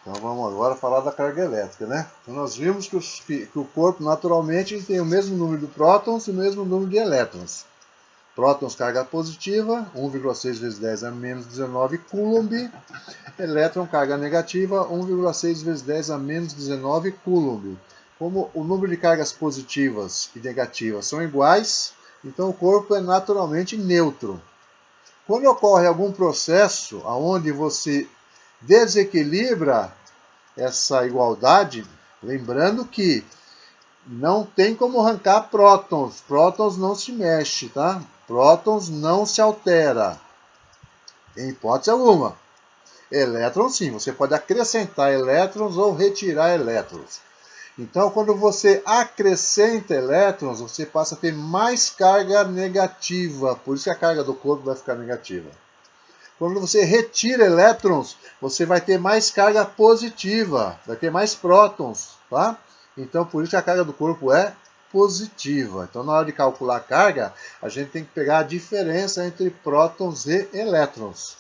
Então vamos agora falar da carga elétrica, né? Então nós vimos que o corpo naturalmente tem o mesmo número de prótons e o mesmo número de elétrons. Prótons, carga positiva, 1,6 vezes 10 a menos 19 coulomb. Elétron, carga negativa, 1,6 vezes 10 a menos 19 coulomb. Como o número de cargas positivas e negativas são iguais, então o corpo é naturalmente neutro. Quando ocorre algum processo onde você desequilibra essa igualdade, lembrando que não tem como arrancar prótons. Prótons não se mexe, tá? Prótons não se altera, em hipótese alguma. Elétrons sim, você pode acrescentar elétrons ou retirar elétrons. Então, quando você acrescenta elétrons, você passa a ter mais carga negativa, por isso que a carga do corpo vai ficar negativa. Quando você retira elétrons, você vai ter mais carga positiva, vai ter mais prótons, tá? Então, por isso que a carga do corpo é positiva. Então, na hora de calcular a carga, a gente tem que pegar a diferença entre prótons e elétrons.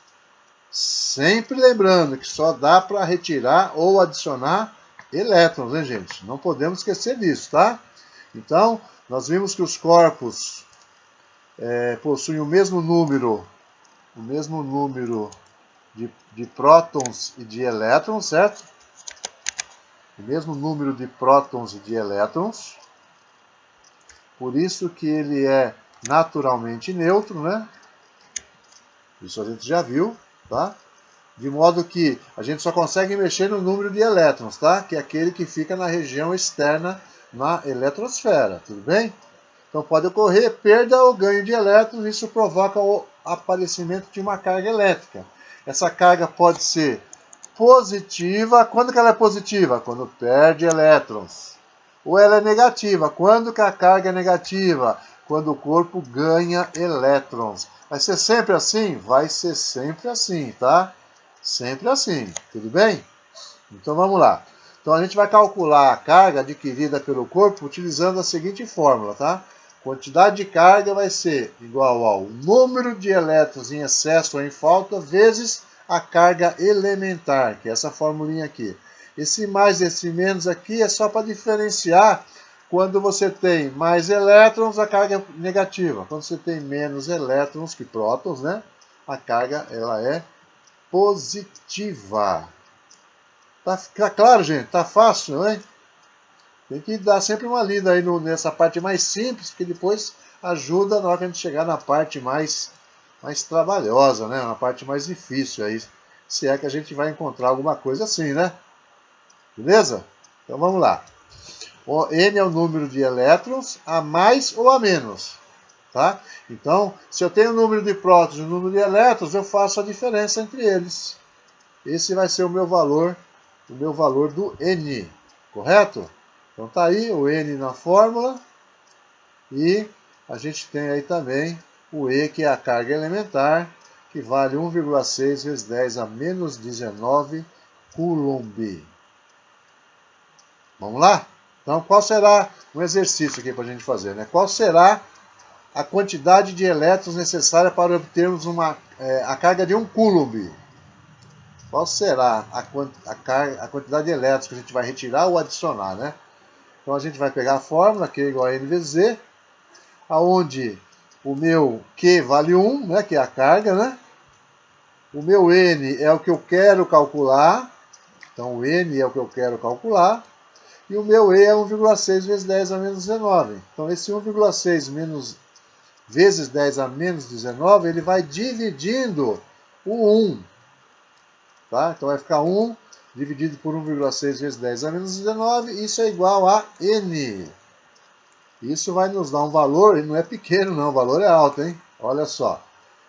Sempre lembrando que só dá para retirar ou adicionar elétrons, né, gente? Não podemos esquecer disso, tá? Então, nós vimos que os corpos possuem o mesmo número de prótons e de elétrons, certo? O mesmo número de prótons e de elétrons. Por isso que ele é naturalmente neutro, né? Isso a gente já viu, tá? De modo que a gente só consegue mexer no número de elétrons, tá? Que é aquele que fica na região externa na eletrosfera, tudo bem? Então pode ocorrer perda ou ganho de elétrons, isso provoca o aparecimento de uma carga elétrica. Essa carga pode ser positiva. Quando que ela é positiva? Quando perde elétrons. Ou ela é negativa. Quando que a carga é negativa? Quando o corpo ganha elétrons. Vai ser sempre assim? Vai ser sempre assim, tá? Sempre assim, tudo bem? Então vamos lá. Então a gente vai calcular a carga adquirida pelo corpo utilizando a seguinte fórmula, tá? Quantidade de carga vai ser igual ao número de elétrons em excesso ou em falta vezes a carga elementar, que é essa formulinha aqui. Esse mais, esse menos aqui é só para diferenciar quando você tem mais elétrons, a carga é negativa. Quando você tem menos elétrons, que prótons, né? A carga ela é positiva. Tá claro, gente? Tá fácil, né? Tem que dar sempre uma lida aí nessa parte mais simples, que depois ajuda na hora que a gente chegar na parte mais trabalhosa, né? Na parte mais difícil aí. Se é que a gente vai encontrar alguma coisa assim, né? Beleza? Então vamos lá. O N é o número de elétrons, a mais ou a menos. Tá? Então, se eu tenho o número de prótons e o número de elétrons, eu faço a diferença entre eles. Esse vai ser o meu valor do N, correto? Então tá aí o N na fórmula e a gente tem aí também o E, que é a carga elementar, que vale 1,6 vezes 10 a menos 19 coulomb. Vamos lá? Então qual será um exercício aqui para a gente fazer, né? Qual será a quantidade de elétrons necessária para obtermos a carga de 1 coulomb? Qual será a quantidade de elétrons que a gente vai retirar ou adicionar, né? Então a gente vai pegar a fórmula Q igual a N vezes Z, aonde o meu Q vale 1, né, que é a carga, né? O meu N é o que eu quero calcular, então o N é o que eu quero calcular, e o meu E é 1,6 vezes 10 a menos 19. Então esse 1,6 vezes 10 a menos 19, ele vai dividindo o 1. Tá? Então vai ficar 1 dividido por 1,6 vezes 10 a menos 19, isso é igual a N. Isso vai nos dar um valor, e não é pequeno não, o valor é alto, hein? Olha só,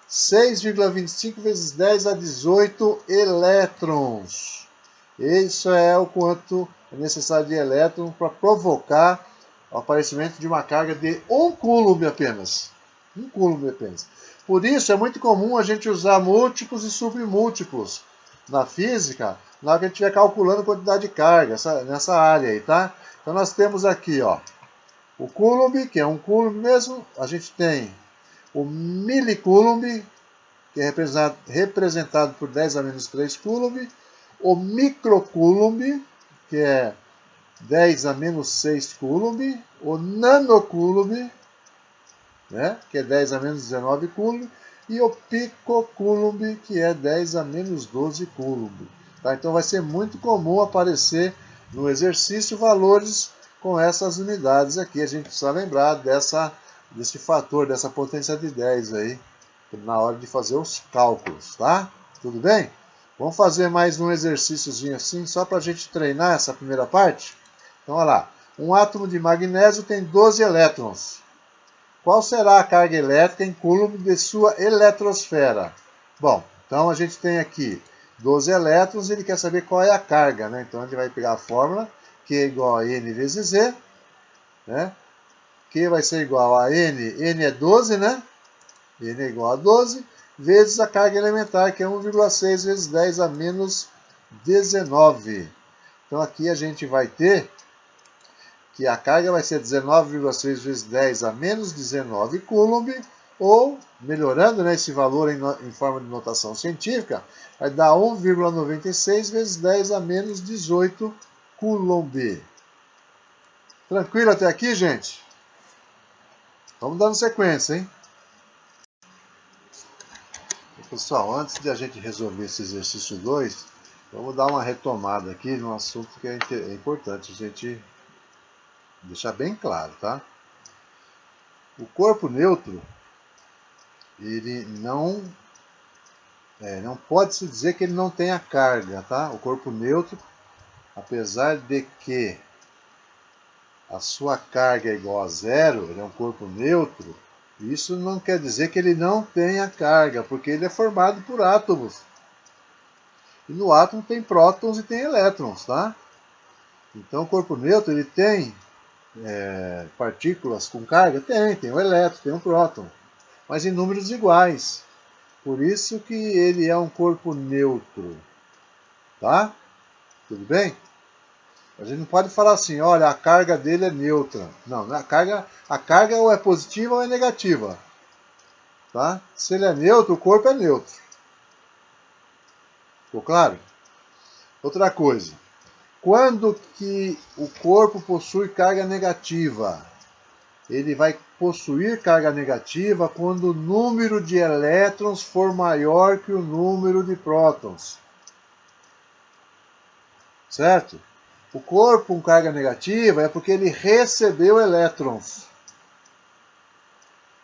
6,25 vezes 10 a 18 elétrons. Isso é o quanto é necessário de elétrons para provocar o aparecimento de uma carga de 1 coulomb apenas. 1 coulomb apenas. Por isso é muito comum a gente usar múltiplos e submúltiplos na física, na hora que a gente estiver calculando a quantidade de carga, nessa área aí, tá? Então nós temos aqui, ó, o coulomb, que é 1 coulomb mesmo, a gente tem o milicoulomb, que é representado por 10 a menos 3 coulomb, o microcoulomb, que é 10 a menos 6 coulomb, o nanocoulomb, né, que é 10 a menos 19 coulomb, e o picocoulomb, que é 10 a menos 12 coulomb. Tá? Então vai ser muito comum aparecer no exercício valores com essas unidades aqui. A gente precisa lembrar desse fator, dessa potência de 10 aí, na hora de fazer os cálculos, tá? Tudo bem? Vamos fazer mais um exercíciozinho assim, só para a gente treinar essa primeira parte? Então, olha lá. Um átomo de magnésio tem 12 elétrons. Qual será a carga elétrica em coulomb de sua eletrosfera? Bom, então a gente tem aqui 12 elétrons e ele quer saber qual é a carga, né? Então a gente vai pegar a fórmula, Q é igual a N vezes Z, né? Q vai ser igual a N é 12, né? N é igual a 12, vezes a carga elementar, que é 1,6 vezes 10 a menos 19. Então aqui a gente vai ter que a carga vai ser 19,6 vezes 10 a menos 19 coulomb, ou, melhorando, né, esse valor em forma de notação científica, vai dar 1,96 vezes 10 a menos 18 coulomb. Tranquilo até aqui, gente? Vamos dando sequência, hein? Pessoal, antes de a gente resolver esse exercício 2, vamos dar uma retomada aqui no assunto que é importante a gente deixar bem claro, tá? O corpo neutro, ele não pode se dizer que ele não tenha carga, tá? O corpo neutro, apesar de que a sua carga é igual a zero, ele é um corpo neutro, isso não quer dizer que ele não tenha carga, porque ele é formado por átomos. E no átomo tem prótons e tem elétrons, tá? Então o corpo neutro, ele tem partículas com carga? Tem um elétron, tem um próton, mas em números iguais. Por isso que ele é um corpo neutro, tá? Tudo bem? A gente não pode falar assim, olha, a carga dele é neutra. Não, a carga ou é positiva ou é negativa. Tá? Se ele é neutro, o corpo é neutro. Ficou claro? Outra coisa. Quando que o corpo possui carga negativa? Ele vai possuir carga negativa quando o número de elétrons for maior que o número de prótons. Certo? O corpo com carga negativa é porque ele recebeu elétrons.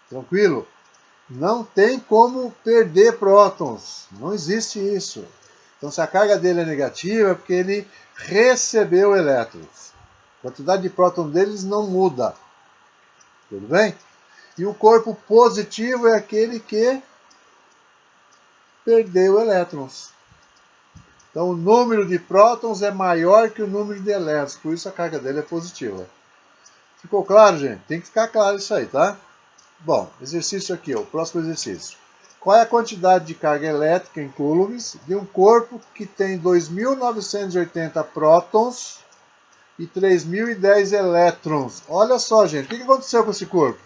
Tranquilo? Não tem como perder prótons. Não existe isso. Então, se a carga dele é negativa, é porque ele recebeu elétrons. A quantidade de prótons deles não muda. Tudo bem? E o corpo positivo é aquele que perdeu elétrons. Então, o número de prótons é maior que o número de elétrons. Por isso, a carga dele é positiva. Ficou claro, gente? Tem que ficar claro isso aí, tá? Bom, exercício aqui, ó, o próximo exercício. Qual é a quantidade de carga elétrica em coulombs de um corpo que tem 2.980 prótons e 3.010 elétrons? Olha só, gente, o que aconteceu com esse corpo?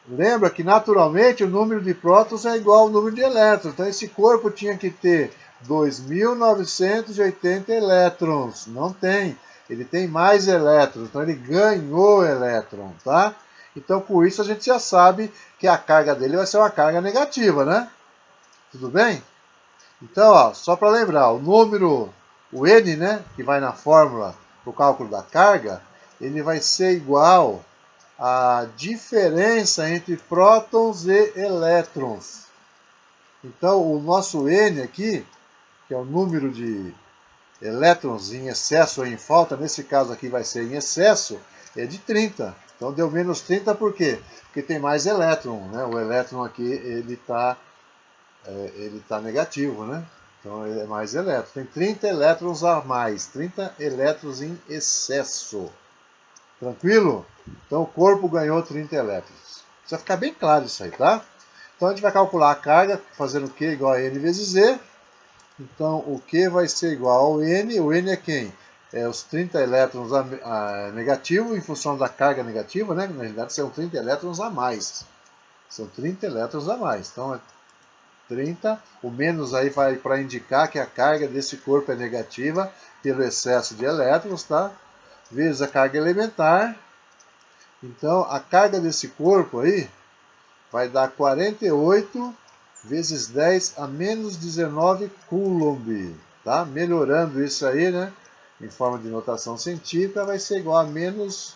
Lembra que naturalmente o número de prótons é igual ao número de elétrons. Então esse corpo tinha que ter 2.980 elétrons. Não tem. Ele tem mais elétrons. Então ele ganhou elétron, tá? Então com isso a gente já sabe que a carga dele vai ser uma carga negativa, né? Tudo bem? Então, ó, só para lembrar, o número, o N, né, que vai na fórmula para o cálculo da carga, ele vai ser igual a diferença entre prótons e elétrons. Então, o nosso N aqui, que é o número de elétrons em excesso ou em falta, nesse caso aqui vai ser em excesso, é de 30. Então, deu menos 30 por quê? Porque tem mais elétron, né? O elétron aqui, ele tá negativo, né? Então, ele é mais elétron. Tem 30 elétrons a mais, 30 elétrons em excesso. Tranquilo? Então o corpo ganhou 30 elétrons. Precisa ficar bem claro isso aí, tá? Então a gente vai calcular a carga fazendo Q igual a N vezes Z. Então o Q vai ser igual ao N. O N é quem? É os 30 elétrons negativo em função da carga negativa, né? Na realidade são 30 elétrons a mais. São 30 elétrons a mais. Então 30. O menos aí vai para indicar que a carga desse corpo é negativa pelo excesso de elétrons, tá? Vezes a carga elementar. Então, a carga desse corpo aí vai dar 48 vezes 10 a menos 19 coulomb, tá? Melhorando isso aí, né? Em forma de notação científica, vai ser igual a menos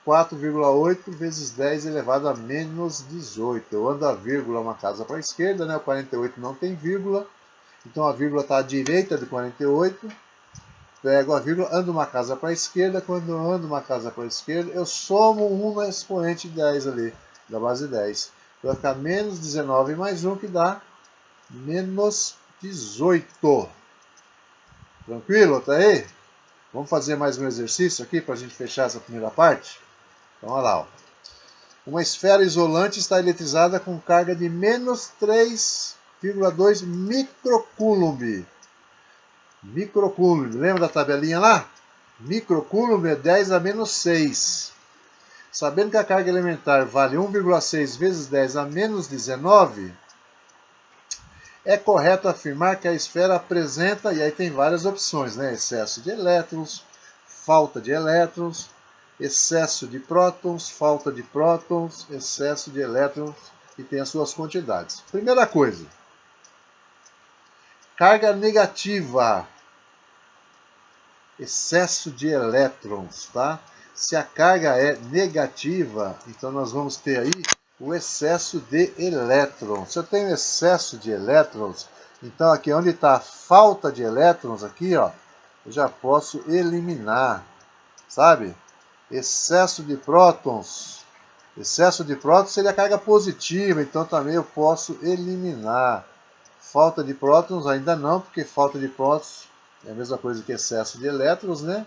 4,8 vezes 10 elevado a menos 18. Eu ando a vírgula uma casa para a esquerda, né? O 48 não tem vírgula, então a vírgula está à direita de 48. Pego a vírgula, ando uma casa para a esquerda. Quando eu ando uma casa para a esquerda, eu somo uma expoente 10 ali, da base 10. Vai ficar menos 19 mais 1, que dá menos 18. Tranquilo? Tá aí? Vamos fazer mais um exercício aqui para a gente fechar essa primeira parte? Então, olha lá. Ó. Uma esfera isolante está eletrizada com carga de menos 3,2 microcoulomb. Microcoulomb, lembra da tabelinha lá? Microcoulomb é 10 a menos 6. Sabendo que a carga elementar vale 1,6 vezes 10 a menos 19, é correto afirmar que a esfera apresenta, e aí tem várias opções, né? Excesso de elétrons, falta de elétrons, excesso de prótons, falta de prótons, excesso de elétrons, e tem as suas quantidades. Primeira coisa, carga negativa, excesso de elétrons, tá? Se a carga é negativa, então nós vamos ter aí o excesso de elétrons. Se eu tenho excesso de elétrons, então aqui onde está a falta de elétrons, aqui, ó, eu já posso eliminar, sabe? Excesso de prótons. Excesso de prótons seria carga positiva, então também eu posso eliminar. Falta de prótons ainda não, porque falta de prótons é a mesma coisa que excesso de elétrons, né?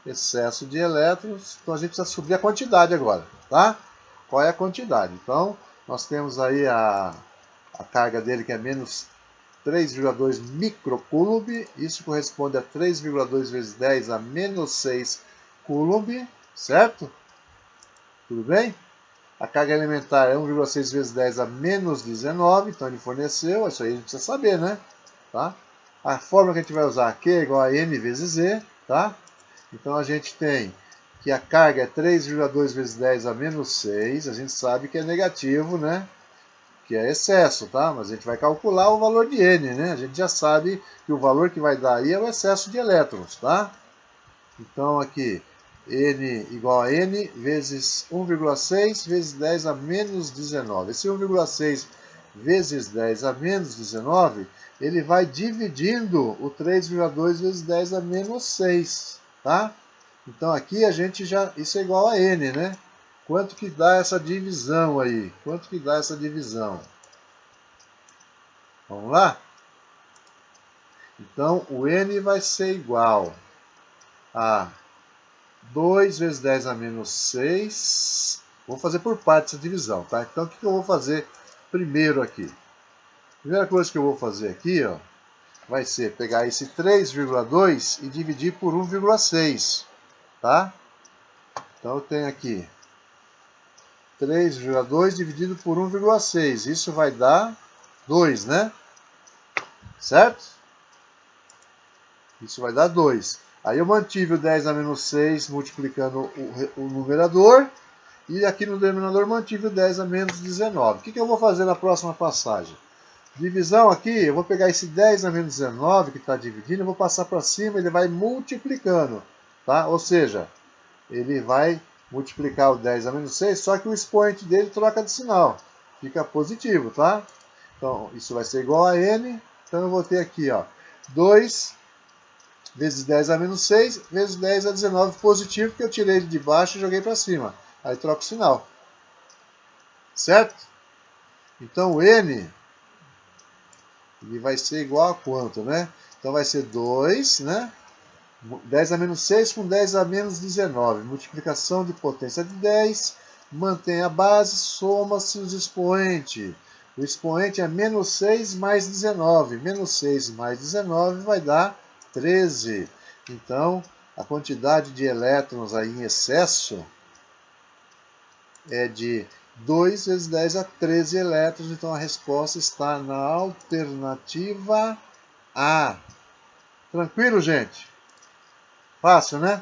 Excesso de elétrons. Então a gente precisa descobrir a quantidade agora, tá? Qual é a quantidade? Então, nós temos aí a carga dele que é menos 3,2 microcoulomb. Isso corresponde a 3,2 vezes 10 a menos 6 coulomb, certo? Tudo bem? A carga elementar é 1,6 vezes 10 a menos 19, então ele forneceu, isso aí a gente precisa saber, né? Tá? A fórmula que a gente vai usar aqui é igual a m vezes z, tá? Então a gente tem que a carga é 3,2 vezes 10 a menos 6, a gente sabe que é negativo, né? Que é excesso, tá? Mas a gente vai calcular o valor de n, né? A gente já sabe que o valor que vai dar aí é o excesso de elétrons, tá? Então aqui, n igual a n vezes 1,6 vezes 10 a menos 19. Esse 1,6 vezes 10 a menos 19, ele vai dividindo o 3,2 vezes 10 a menos 6, tá? Então aqui a gente já, isso é igual a n, né? Quanto que dá essa divisão aí? Quanto que dá essa divisão? Vamos lá? Então o n vai ser igual a 2 vezes 10 a menos 6. Vou fazer por partes a divisão, tá? Então, o que eu vou fazer primeiro aqui? Primeira coisa que eu vou fazer aqui, ó, vai ser pegar esse 3,2 e dividir por 1,6, tá? Então, eu tenho aqui 3,2 dividido por 1,6. Isso vai dar 2, né? Certo? Isso vai dar 2. Aí eu mantive o 10 a menos 6 multiplicando o numerador. E aqui no denominador mantive o 10 a menos 19. O que eu vou fazer na próxima passagem? Divisão aqui, eu vou pegar esse 10 a menos 19 que está dividindo, eu vou passar para cima, ele vai multiplicando, tá? Ou seja, ele vai multiplicar o 10 a menos 6, só que o expoente dele troca de sinal. Fica positivo, tá? Então, isso vai ser igual a n. Então, eu vou ter aqui, ó, 2 vezes 10 a menos 6, vezes 10 a 19 positivo, que eu tirei ele de baixo e joguei para cima. Aí troca o sinal. Certo? Então o n ele vai ser igual a quanto, né? Então vai ser 2, né? 10 a menos 6 com 10 a menos 19. Multiplicação de potência de 10. Mantém a base, soma-se os expoentes. O expoente é menos 6 mais 19. Menos 6 mais 19 vai dar 13. Então, a quantidade de elétrons aí em excesso é de 2 vezes 10 a 13 elétrons, então a resposta está na alternativa A. Tranquilo, gente? Fácil, né?